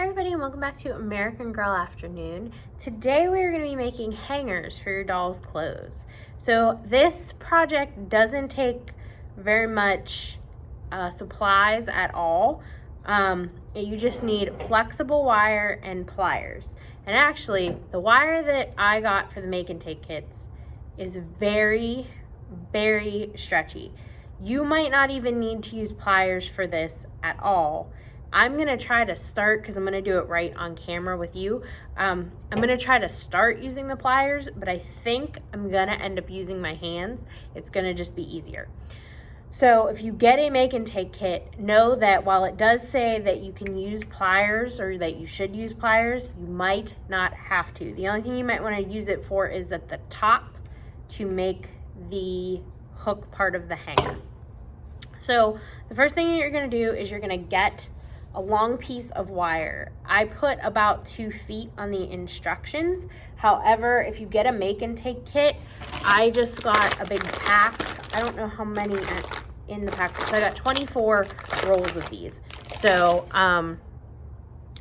Hi everybody and welcome back to American Girl Afternoon. Today we are going to be making hangers for your doll's clothes. So this project doesn't take very much supplies at all. You just need flexible wire and pliers. And actually the wire that I got for the make and take kits is very, very stretchy. You might not even need to use pliers for this at all. I'm gonna try to start, because I'm gonna do it right on camera with you. I'm gonna try to start using the pliers, but I think I'm gonna end up using my hands. It's gonna just be easier. So if you get a make and take kit, know that while it does say that you can use pliers or that you should use pliers, you might not have to. The only thing you might wanna use it for is at the top to make the hook part of the hanger. So the first thing you're gonna do is you're gonna get a long piece of wire. I put about 2 feet on the instructions. However, if you get a make and take kit, I just got a big pack. I don't know how many are in the pack. So I got 24 rolls of these. So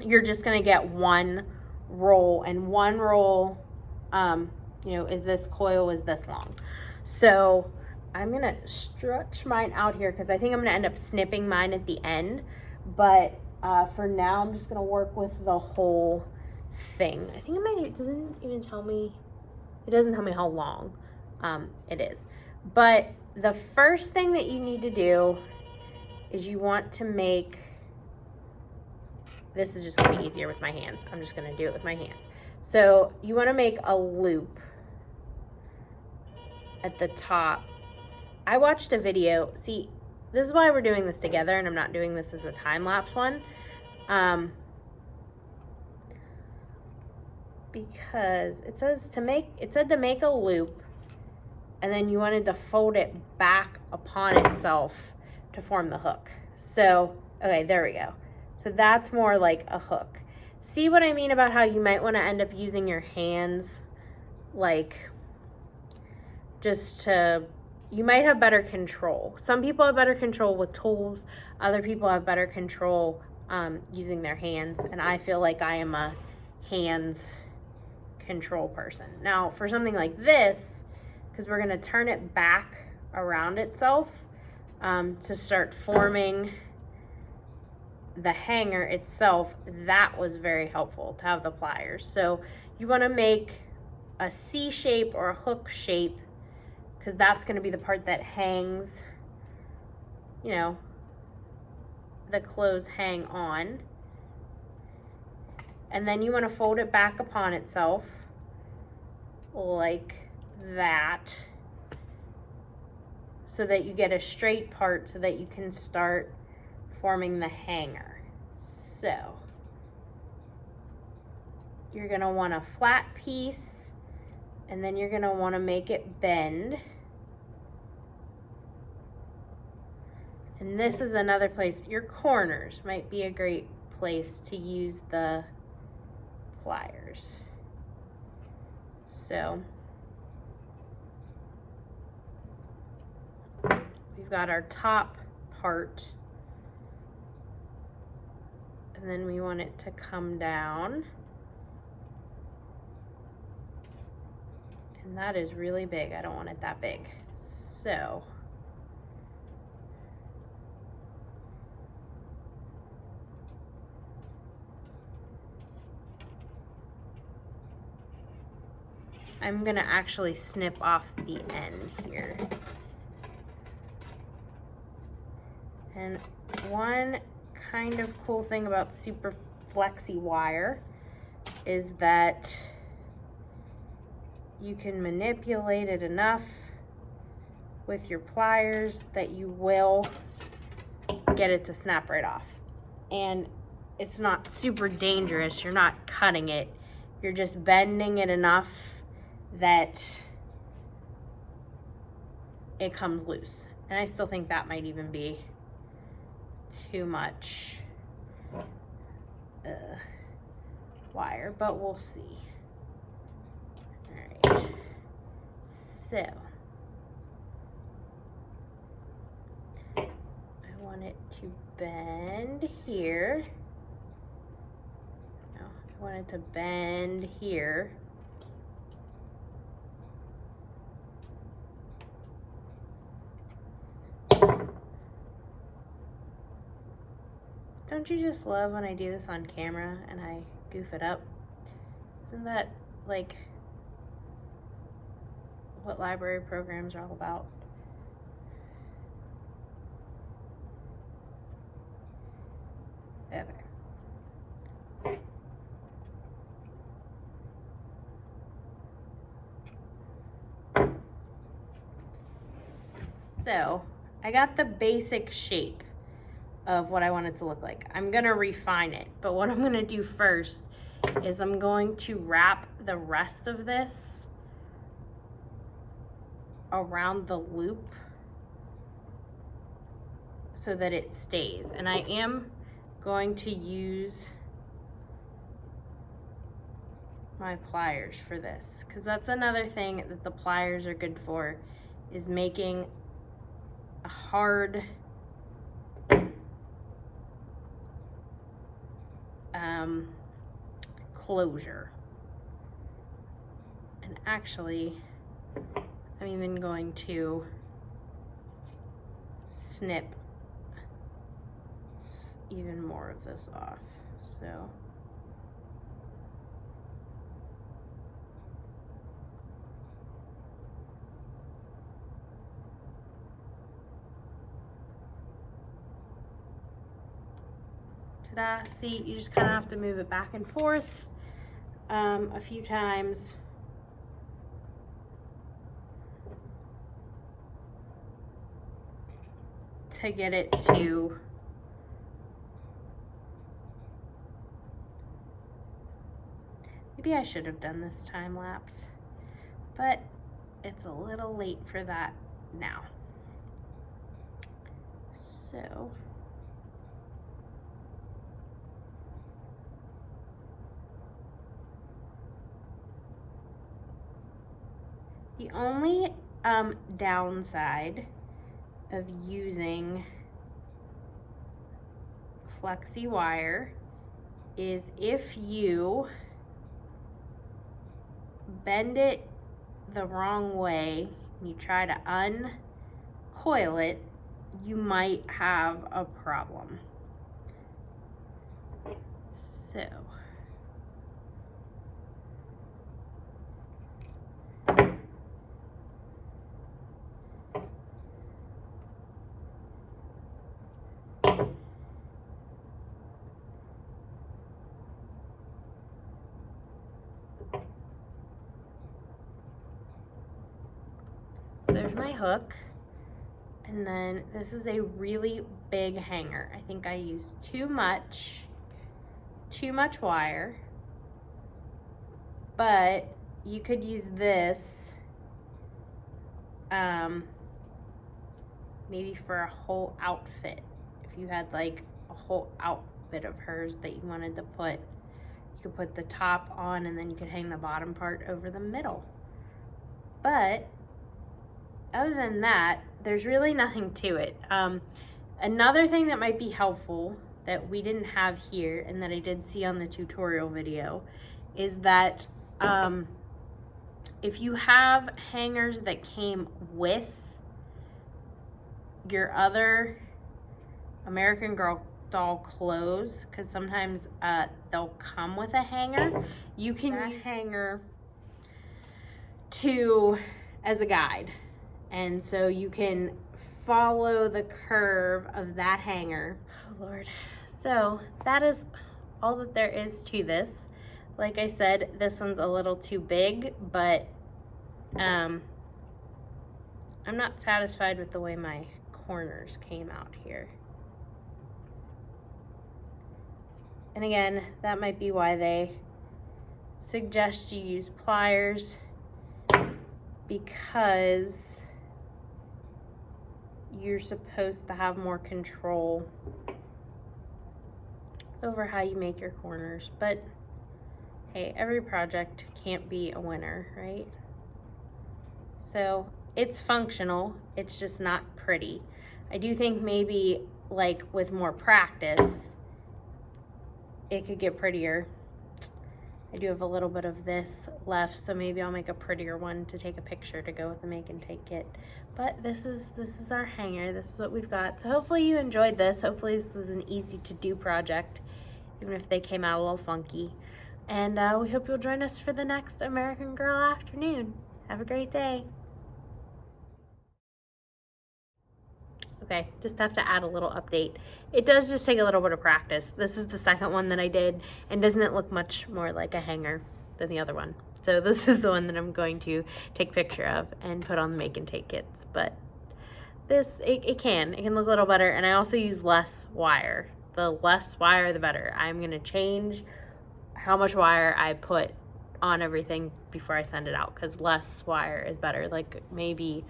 you're just gonna get one roll, and one roll, is this coil is this long. So I'm gonna stretch mine out here because I think I'm gonna end up snipping mine at the end. But for now, I'm just gonna work with the whole thing. I think it doesn't even tell me, it doesn't tell me how long it is. But the first thing that you need to do is you want to make, this is just gonna be easier with my hands. I'm just gonna do it with my hands. So you wanna make a loop at the top. I watched a video, see, this is why we're doing this together and I'm not doing this as a time-lapse one. Because it said to make a loop, and then you wanted to fold it back upon itself to form the hook. So, okay, there we go. So that's more like a hook. See what I mean about how you might want to end up using your hands, like, just to, you might have better control. Some people have better control with tools. Other people have better control using their hands. And I feel like I am a hands control person. Now, for something like this, because we're going to turn it back around itself to start forming the hanger itself, that was very helpful to have the pliers. So you want to make a C shape or a hook shape, because that's going to be the part that hangs, the clothes hang on. And then you want to fold it back upon itself like that, so that you get a straight part so that you can start forming the hanger. So you're going to want a flat piece, and then you're going to want to make it bend. And this is another place, your corners might be a great place to use the pliers. So we've got our top part, and then we want it to come down. And that is really big. I don't want it that big. So I'm gonna actually snip off the end here. And one kind of cool thing about super flexy wire is that you can manipulate it enough with your pliers that you will get it to snap right off. And it's not super dangerous. You're not cutting it. You're just bending it enough that it comes loose. And I still think that might even be too much wire, but we'll see. All right, so I want it to bend here. know, I want it to bend here. Don't you just love when I do this on camera and I goof it up? Isn't that like what library programs are all about? Okay. So I got the basic shape of what I want it to look like. I'm gonna refine it, but what I'm gonna do first is I'm going to wrap the rest of this around the loop so that it stays. And I am going to use my pliers for this, because that's another thing that the pliers are good for, is making a hard closure. And actually, I'm even going to snip even more of this off. So ta-da. See, you just kind of have to move it back and forth a few times. To get it to maybe I should have done this time lapse, but it's a little late for that now. So the only downside of using flexi wire is if you bend it the wrong way and you try to uncoil it, you might have a problem. So there's my hook, and then this is a really big hanger. I think I used too much wire, but you could use this maybe for a whole outfit. If you had like a whole outfit of hers that you wanted to put, you could put the top on and then you could hang the bottom part over the middle. But other than that, there's really nothing to it. Another thing that might be helpful that we didn't have here and that I did see on the tutorial video is that if you have hangers that came with your other American Girl doll clothes, because sometimes they'll come with a hanger, you can use a hanger as a guide. And so you can follow the curve of that hanger. Oh Lord. So that is all that there is to this. Like I said, this one's a little too big, but I'm not satisfied with the way my corners came out here. And again, that might be why they suggest you use pliers, because you're supposed to have more control over how you make your corners. But hey, every project can't be a winner, right? So it's functional, it's just not pretty. I do think maybe like with more practice, it could get prettier. I do have a little bit of this left, so maybe I'll make a prettier one to take a picture to go with the make and take kit. But this is our hanger. This is what we've got. So hopefully you enjoyed this. Hopefully this was an easy to do project, even if they came out a little funky. And we hope you'll join us for the next American Girl afternoon. Have a great day. Okay, just have to add a little update. It does just take a little bit of practice. This is the second one that I did, and doesn't it look much more like a hanger than the other one? So this is the one that I'm going to take a picture of and put on the make and take kits. But this, it can look a little better, and I also use less wire. The less wire, the better. I'm gonna change how much wire I put on everything before I send it out, because less wire is better. Like maybe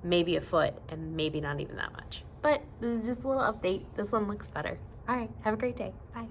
a foot, and maybe not even that much. But this is just a little update. This one looks better. All right, have a great day. Bye.